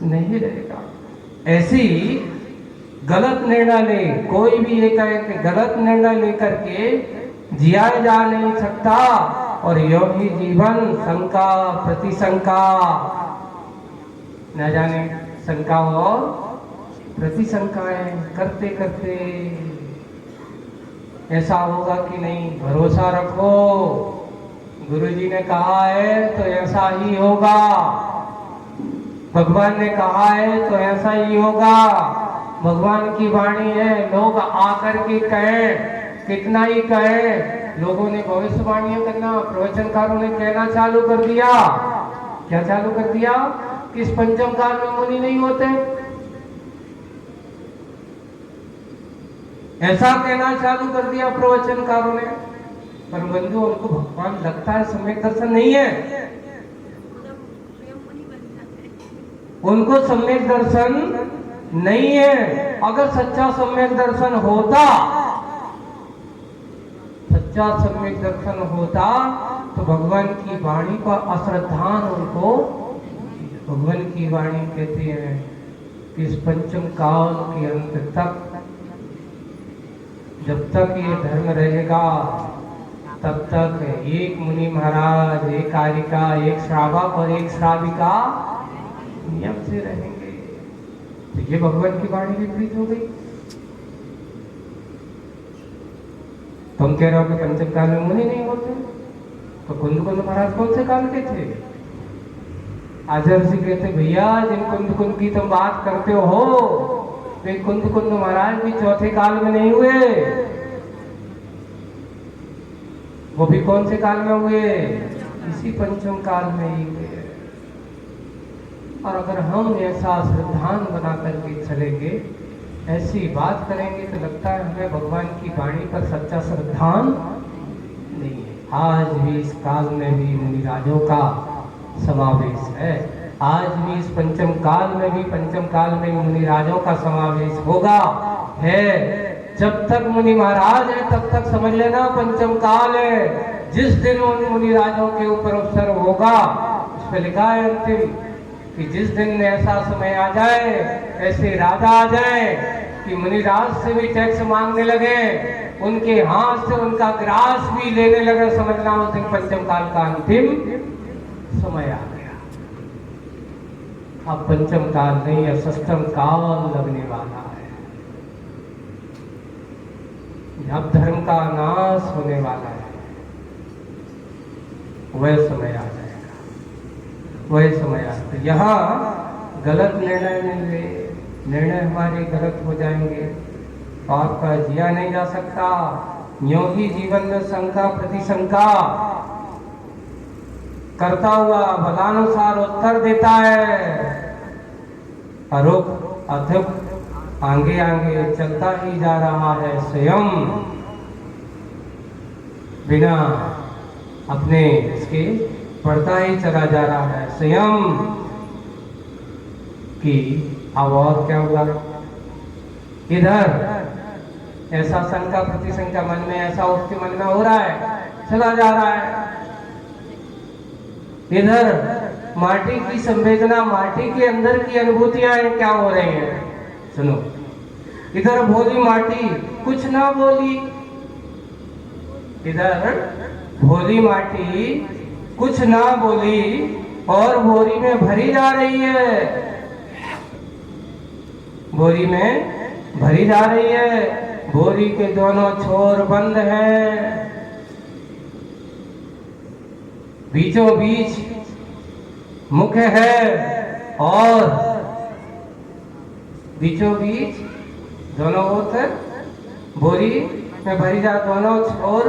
A: नहीं रहेगा। ऐसी गलत निर्णय ले, कोई भी ये कहे कि गलत निर्णय लेकर के जिया जा नहीं सकता, और योगी जीवन शंका प्रतिशंका, न जाने शंका और प्रतिशंकाएं करते करते ऐसा होगा कि नहीं। भरोसा रखो, गुरुजी ने कहा है तो ऐसा ही होगा, भगवान ने कहा है तो ऐसा ही होगा। भगवान की वाणी है, लोग आकर के कहे, कितना ही कहे, लोगों ने भविष्यवाणियां करना, प्रवचनकारों ने कहना चालू कर दिया। क्या चालू कर दिया? कि इस पंचम काल में मुनि नहीं होते? ऐसा कहना चालू कर दिया प्रवचनकारों ने। पर बंधु, उनको भगवान लगता है सम्यक दर्शन नहीं है, उनको सम्यक दर्शन नहीं है। अगर सच्चा सम्यक दर्शन होता, सच्चा सम्यक दर्शन होता तो भगवान की वाणी पर अश्रद्धान उनको, भगवान की वाणी कहते हैं कि इस पंचम काल के अंत तक, जब तक ये धर्म रहेगा तब तक एक मुनि महाराज, एक कारिका, एक श्रावक और एक श्राविका नियम से रहेंगे। तो ये भगवान की वाणी विपरीत हो गई। तुम कह रहे हो कि पंचम काल में मुनि नहीं होते, तो कुंद महाराज कौन से काल के थे? आचार्य जी कहते, भैया जिन कुंद की तुम बात करते हो वे कुंद महाराज भी चौथे काल में नहीं हुए। वो भी कौन से काल में हुए? इसी पंचम काल में ही हुए। और अगर हम ऐसा श्रद्धान बना करके चलेंगे, ऐसी बात करेंगे, तो लगता है हमें भगवान की वाणी पर सच्चा श्रद्धान नहीं है। आज भी इस काल में भी मुनिराजों का समावेश है। आज भी इस पंचम काल में भी, पंचम काल में मुनिराजों का समावेश होगा, है। जब तक मुनि महाराज है तब तक समझ लेना पंचम काल है। जिस दिन उन मुनिराजों के ऊपर अवसर होगा, उस पर लिखा है अंतिम कि जिस दिन ऐसा समय आ जाए, ऐसे राजा आ जाए कि मुनिराज से भी टैक्स मांगने लगे, उनके हाथ से उनका ग्रास भी लेने लगे, समझना उस दिन पंचम काल का अंतिम समय आ गया। अब पंचम काल नहीं है, षष्ठम काल लगने वाला है। अब धर्म का नाश होने वाला है। वह समय आ जाएगा, वह समय आ जाएगा। यहाँ गलत निर्णय लेंगे, निर्णय हमारे गलत हो जाएंगे, पाप का जिया नहीं जा सकता। योगी जीवन में शंका प्रतिशंका करता हुआ बलानुसार उत्तर देता है, अरुक अधुक आगे आगे चलता ही जा रहा है, स्वयं बिना अपने इसके बढ़ता ही चला जा रहा है स्वयं कि अब और क्या हुआ। इधर ऐसा शंका प्रतिशंका मन में, ऐसा उसके मन में हो रहा है, चला जा रहा है। इधर माटी की संवेदना, माटी के अंदर की अनुभूतियां क्या हो रही हैं, सुनो। इधर भोली माटी कुछ ना बोली, इधर भोली माटी कुछ ना बोली और बोरी में भरी जा रही है, बोरी में भरी जा रही है। बोरी के दोनों छोर बंद हैं, बीचों बीच मुख है और बीचों बीच दोनों ओर बोरी में भरी जा, दोनों छोर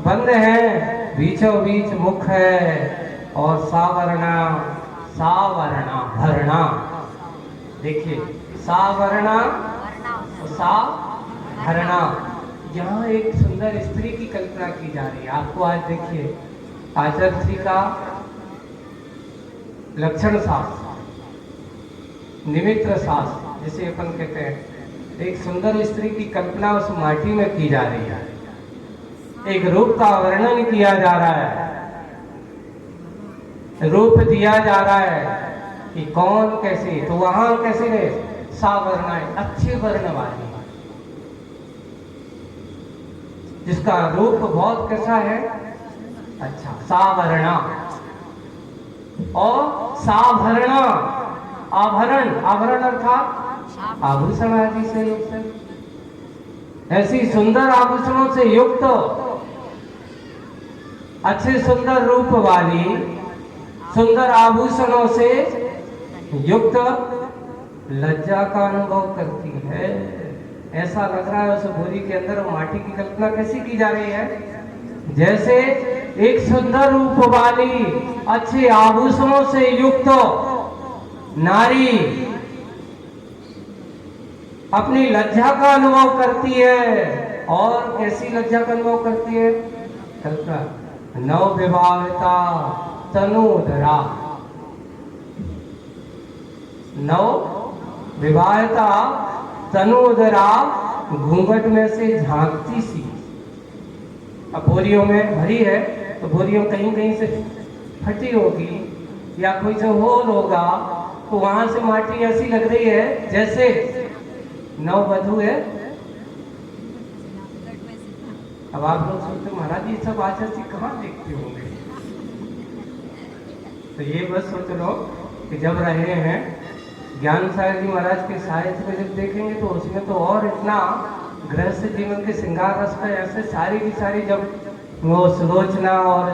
A: बंद हैं, बीचों बीच मुख है और सावरणा, सावरणा भरना। देखिए, सावरणा सावरणा, यहाँ एक सुंदर स्त्री की कल्पना की जा रही है। आपको आज देखिए, आचार्य जी का लक्षण शास्त्र, निमित्र शास्त्र जिसे अपन कहते हैं, एक सुंदर स्त्री की कल्पना उस माटी में की जा रही है। एक रूप का वर्णन किया जा रहा है, रूप दिया जा रहा है कि कौन कैसे, तो वहां कैसे है, सावरणा है, अच्छे वर्ण वाली, जिसका रूप बहुत कैसा है, अच्छा, सावरणा। और साभरणा, आभरण, आभरण अर्थात आभूषण आदि से युक्त, ऐसी सुंदर आभूषणों से युक्त, अच्छे सुंदर रूप वाली, सुंदर आभूषणों से युक्त लज्जा का अनुभव करती है। ऐसा लग रहा है उस बोरी के अंदर वो माटी की कल्पना कैसी की जा रही है, जैसे एक सुंदर रूप वाली, अच्छे आभूषणों से युक्त नारी अपनी लज्जा का अनुभव करती है। और कैसी लज्जा का अनुभव करती है? कल्पना, नव विवाहिता तनूधरा, नव विवाहिता तनूधरा घूंघट में से झांकती सी। अब बोरियों में भरी है तो बोरियों कहीं कहीं से फटी होगी या कोई जो होल होगा, तो वहां से माटी ऐसी लग रही है जैसे नववधु है। अब आप लोग सोचते महाराज ये सब आचार्य कहाँ देखते होंगे? तो ये बस सोच लो कि जब रहे हैं ज्ञान सागर जी महाराज के साहित्य में जब देखेंगे तो उसमें तो और इतना गृहस्थ जीवन के श्रृंगार रस का ऐसे सारी की सारी, जब वो सुलोचना और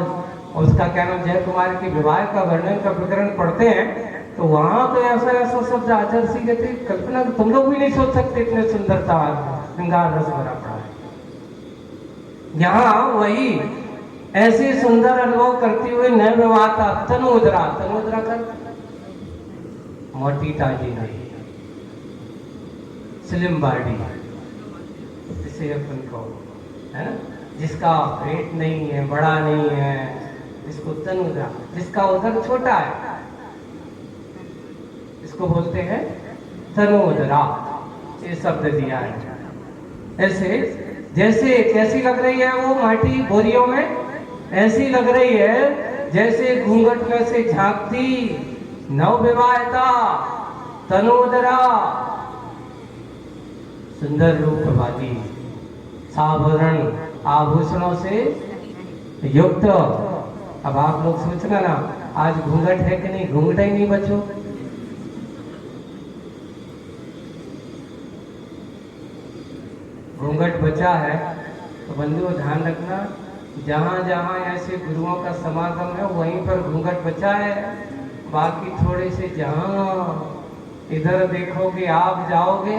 A: उसका क्या नाम जय कुमार के विवाह का वर्णन का प्रकरण पढ़ते हैं तो वहां तो ऐसा ऐसा शब्द आचार्य सिंह कहते, कल्पना तुम लोग भी नहीं सोच सकते इतने सुंदरता श्रृंगार रस भरा पड़ा है। यहाँ वही ऐसे सुंदर अनुभव करती हुई नए विवाहता तनूधरा, तनूधरा कर मोटी ताजी नहीं, स्लिम बॉडी जिसे अपन को है ना, जिसका पेट नहीं है, बड़ा नहीं है, इसको तनूधरा, जिसका उदर छोटा है इसको बोलते हैं तनूधरा। ये शब्द दिया है। ऐसे जैसे कैसी लग रही है वो माटी बोरियों में, ऐसी लग रही है जैसे घूंघट में से झांकती नवविवाहिता तनूधरा, सुंदर रूप वाली, सावरण आभूषणों से युक्त। अब आप लोग सोचना ना, आज घूंघट है कि नहीं? घूंघट ही नहीं बचो। घूंघट बचा है तो बंधुओं ध्यान रखना, जहां जहां ऐसे गुरुओं का समागम है वहीं पर घूंघट बचा है। बाकी थोड़े से जहां इधर देखोगे आप जाओगे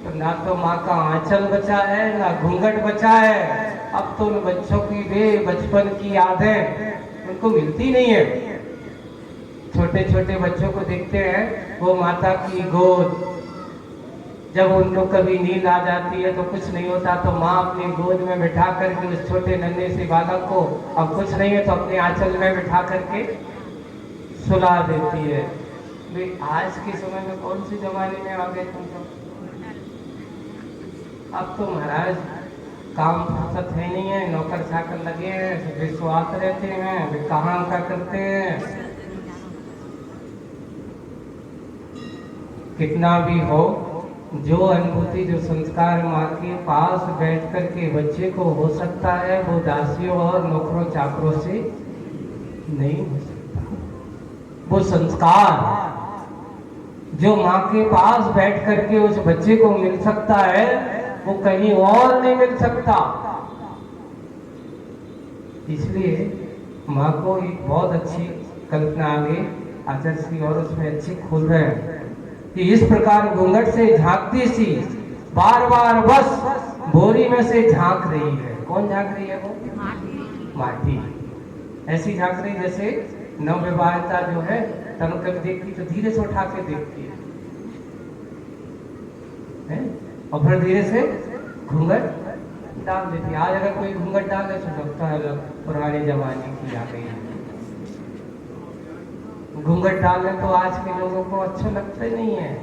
A: तो ना तो माँ का आंचल बचा है ना घूंघट बचा है। अब तो उन बच्चों की वे बचपन की यादें उनको मिलती नहीं है। छोटे छोटे बच्चों को देखते हैं वो माता की गोद, जब उनको कभी नींद आ जाती है तो कुछ नहीं होता तो माँ अपनी गोद में बिठा करके उस छोटे नन्हे से बालक को, अब कुछ नहीं है तो अपने आंचल में बिठा करके सुला देती है। वे आज के समय में कौन सी जमाने में आ गए तुम सब? अब तो महाराज काम फुर्सत है नहीं है, नौकर चाकर लगे हैं, वे स्वार्थ रहते हैं, वे कहाँ का करते हैं। कितना भी हो, जो अनुभूति जो संस्कार माँ के पास बैठ कर के बच्चे को हो सकता है वो दासियों और नौकरों चाकरों से नहीं हो सकता। वो संस्कार जो माँ के पास बैठ करके उस बच्चे को मिल सकता है वो कहीं और नहीं मिल सकता। इसलिए माँ को एक बहुत अच्छी कल्पना आगे आचार्य श्री और उसमें अच्छे खोल रहे हैं कि इस प्रकार घूंघट से झांकती सी बार बार बस बोरी में से झांक रही है। कौन झांक रही है? वो माटी ऐसी झांक रही जैसे नवविवाहिता जो है तनु कभी देखती तो धीरे से उठा के देखती है और फिर धीरे से घूंघट डाल देती है। आज अगर कोई घूंघट डाले तो लगता है पुराने जमाने की आ गई है। घूंघट डालने तो आज के लोगों को अच्छा लगता ही नहीं है।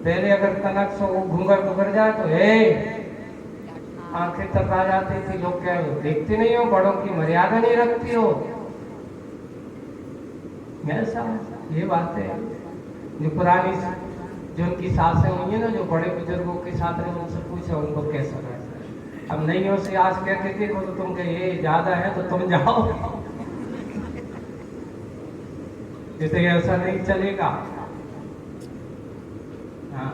A: पहले अगर कनक से वो घूंघट उभर जाए तो आंखें तक आ जाती थी। लोग क्या देखते नहीं हो, बड़ों की मर्यादा नहीं रखती हो, ऐसा ये बात है। जो पुरानी जो उनकी सासें हुई है ना, जो बड़े बुजुर्गों के साथ रहे उनसे पूछो उनको कैसा रहता है। अब नईयों से आज कह के देखो तो तुम कहे ये ज्यादा है तो तुम जाओ, जैसे ऐसा नहीं चलेगा। हाँ,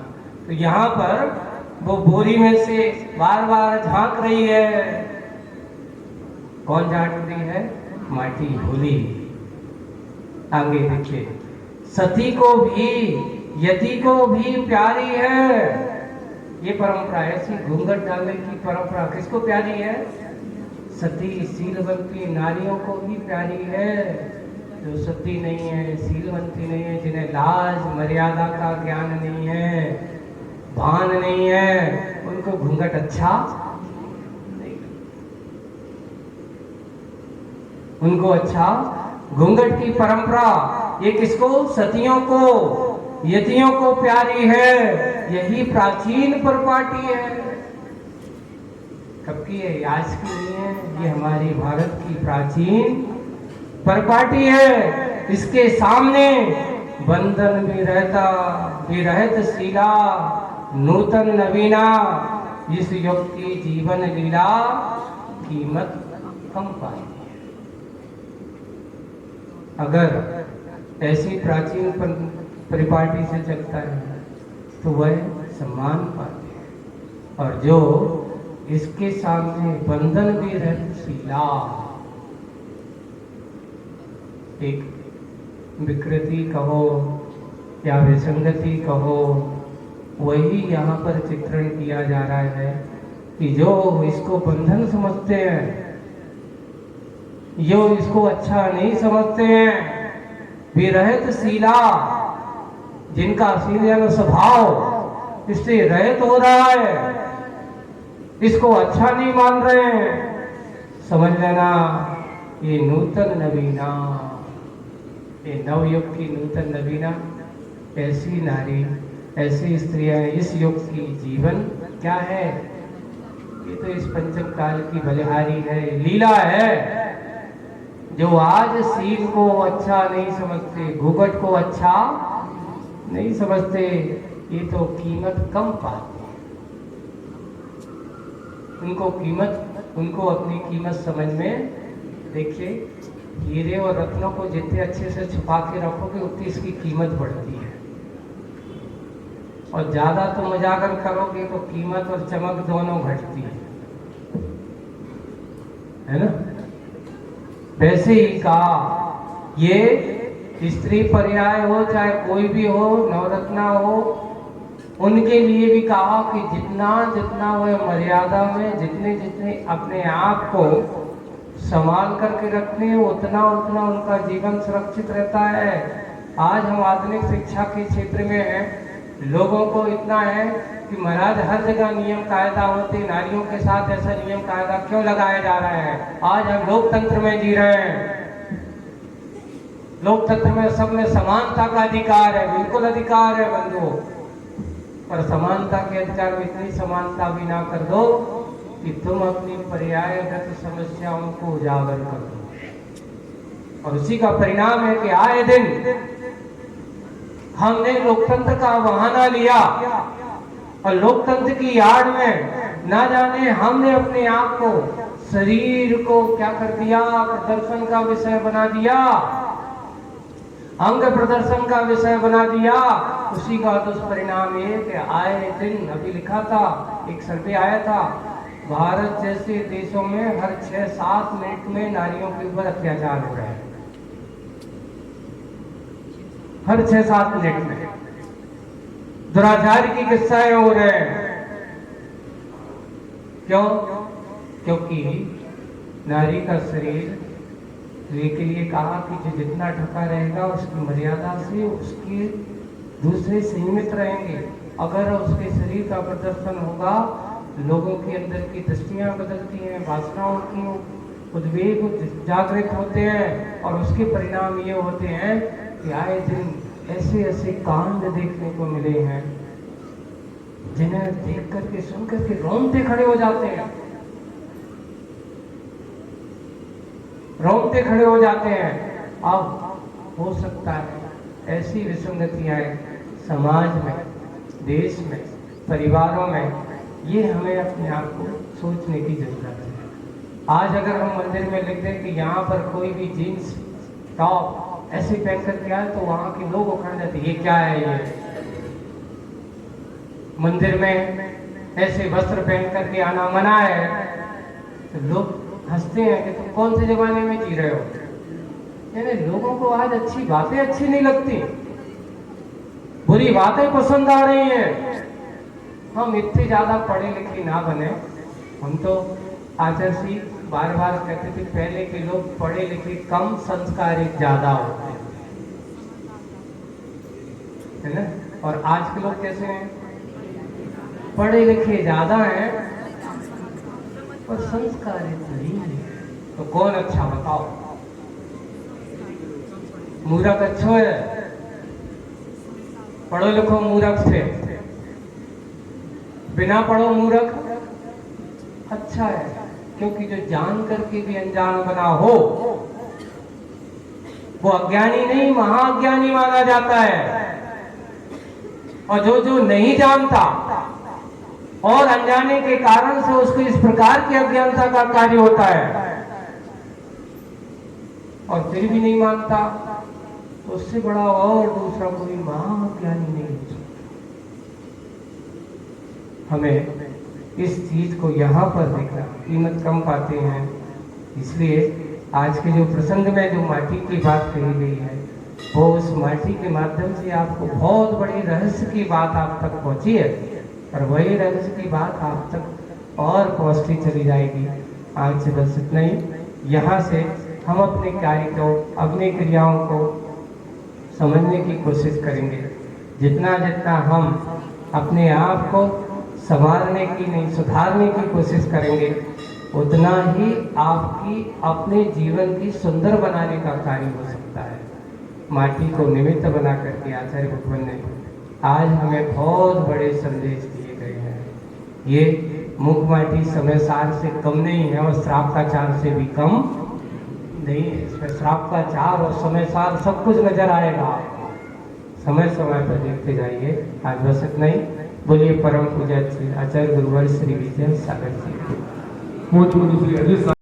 A: तो यहाँ पर वो बोरी में से बार बार झांक रही है। कौन झांक रही है? माटी भोली। आगे देखिए, सती को भी यति को भी प्यारी है। ये परंपरा ऐसी घूंघट डालने की परंपरा किसको प्यारी है? सती शीलवंती नारियों को भी प्यारी है। जो सती नहीं है, शीलवंती नहीं है, जिन्हें लाज मर्यादा का ज्ञान नहीं है, भान नहीं है, उनको घूंघट अच्छा नहीं, उनको अच्छा घूंघट की परंपरा ये किसको? सतियों को, यतियों को प्यारी है। यही प्राचीन परिपाटी है। कब की है? आज की नहीं है, ये हमारी भारत की प्राचीन परिपाटी है। इसके सामने बंधन भी रहता विरहित शीला, नूतन नवीना, इस युग की जीवन लीला कीमत कम पाई। अगर ऐसी प्राचीन परिपाटी से चलता है तो वह सम्मान पाते हैं, और जो इसके सामने बंधन भी रहती शीला, एक विकृति कहो या विसंगति कहो, वही यहाँ पर चित्रण किया जा रहा है कि जो इसको बंधन समझते हैं, जो इसको अच्छा नहीं समझते हैं, विरहित शीला, जिनका शील स्वभाव इससे रहित हो रहा है, इसको अच्छा नहीं मान रहे हैं, समझ लेना ये नूतन नवीना, ये नवयुग की नूतन नवीना, ऐसी नारी, ऐसी स्त्रियां इस युग की जीवन क्या है? ये तो इस पंचम काल की बलिहारी है, लीला है। जो आज शील को अच्छा नहीं समझते, घूंघट को अच्छा नहीं समझते, ये तो कीमत कम पाते। उनको अपनी कीमत समझ में, देखिए हीरे और रत्नों को जितने अच्छे से छुपा के रखोगे उतनी इसकी कीमत बढ़ती है, और ज्यादा तुम उजागर करोगे तो कीमत और चमक दोनों घटती है ना? वैसे ही कहा, ये स्त्री पर्याय हो चाहे कोई भी हो, नवरत्ना हो, उनके लिए भी कहा कि जितना जितना वह मर्यादा में जितने अपने आप को संभाल करके रखते हैं, उतना उतना उनका जीवन सुरक्षित रहता है। आज हम आधुनिक शिक्षा के क्षेत्र में हैं, लोगों को इतना है कि महाराज हर जगह नियम कायदा होते, नारियों के साथ ऐसा नियम कायदा क्यों लगाया जा रहा है? आज हम लोकतंत्र में जी रहे हैं, लोकतंत्र में सब में समानता का अधिकार है, बिल्कुल अधिकार है बंधुओं, पर समानता के अधिकार में इतनी समानता भी ना कर दो कि तुम अपनी पर्यायगत समस्याओं को उजागर कर दो। और उसी का परिणाम है कि आए दिन हमने लोकतंत्र का बहाना लिया, और लोकतंत्र की आड़ में ना जाने हमने अपने आप को, शरीर को क्या कर दिया? प्रदर्शन का विषय बना दिया, अंग प्रदर्शन का विषय बना दिया। उसी का दुष्परिणाम ये कि आए दिन, अभी लिखा था, एक सर्वे आया था, भारत जैसे देशों में हर 6-7 मिनट में नारियों के ऊपर अत्याचार हो रहे हैं, हर 6-7 मिनट में दुराचार की किस्साएं हो रहे हैं। क्यों? क्योंकि नारी का शरीर के लिए कहा कि जो जितना ढका रहेगा उसकी मर्यादा से उसके दूसरे सीमित रहेंगे। अगर उसके शरीर का प्रदर्शन होगा, लोगों के अंदर की दृष्टियां बदलती हैं, वासनाओं की उद्वेग जागृत होते हैं, और उसके परिणाम ये होते हैं कि आए दिन ऐसे ऐसे कांड देखने को मिले हैं जिन्हें देख करके सुन करके रोंगटे खड़े हो जाते हैं, रोंगटे खड़े हो जाते हैं। अब हो सकता है ऐसी विसंगतियां समाज में, देश में, परिवारों में, ये हमें अपने आप को सोचने की जरूरत है। आज अगर हम मंदिर में लिख दें कि यहाँ पर कोई भी जीन्स टॉप ऐसे पहन कर के आए, तो वहां के लोग उखड़ जाते, ये क्या है? ये मंदिर में ऐसे वस्त्र पहन करके आना मना है, तो लोग हंसते हैं कि तुम कौन से जमाने में जी रहे हो। यानी लोगों को आज अच्छी बातें अच्छी नहीं लगती, बुरी बातें पसंद आ रही हैं। हम इतने ज्यादा पढ़े लिखे ना बने, हम तो आदर्शी बार बार कहते थे पहले के लोग पढ़े लिखे कम, संस्कारित ज्यादा होते हैं, है ना। और आज के लोग कैसे हैं? पढ़े लिखे ज्यादा हैं और संस्कारित नहीं है। तो कौन अच्छा बताओ? मूर्ख अच्छो है, पढ़ो लिखो मूर्ख से, बिना पढ़ो मूर्ख अच्छा है। क्योंकि जो जान करके भी अनजान बना हो वो अज्ञानी नहीं, महाअज्ञानी माना जाता है। और जो नहीं जानता और अनजाने के कारण से उसको इस प्रकार की अज्ञानता का कार्य होता है और फिर भी नहीं मानता, तो उससे बड़ा और दूसरा कोई महाअज्ञानी नहीं हो सकता। हमें इस चीज को यहाँ पर देखना, कीमत कम पाते हैं। इसलिए आज के जो प्रसंग में जो माटी की बात कही गई है, वो उस माटी के माध्यम से आपको बहुत बड़ी रहस्य की बात आप तक पहुंची है, और वही रहस्य की बात आप तक और पहुंचती चली जाएगी। आज से बस इतना ही। यहाँ से हम अपने कार्य को, अपनी क्रियाओं को समझने की कोशिश करेंगे। जितना जितना हम अपने आप को संभालने की नहीं, सुधारने की कोशिश करेंगे, उतना ही आपकी अपने जीवन की सुंदर बनाने का कार्य हो सकता है। माटी को निमित्त बना करके आचार्य भगवान ने आज हमें बहुत बड़े संदेश दिए गए हैं। ये मुख माटी समय सार से कम नहीं है और श्राप का चार से भी कम नहीं है। इसमें श्राप का चार और समय सार सब कुछ नजर आएगा। समय समय पर देखते जाइए। आज बस इतना ही। बोलिए परम पूज्य आचार्य गुरुवर श्री विजय सागर जी।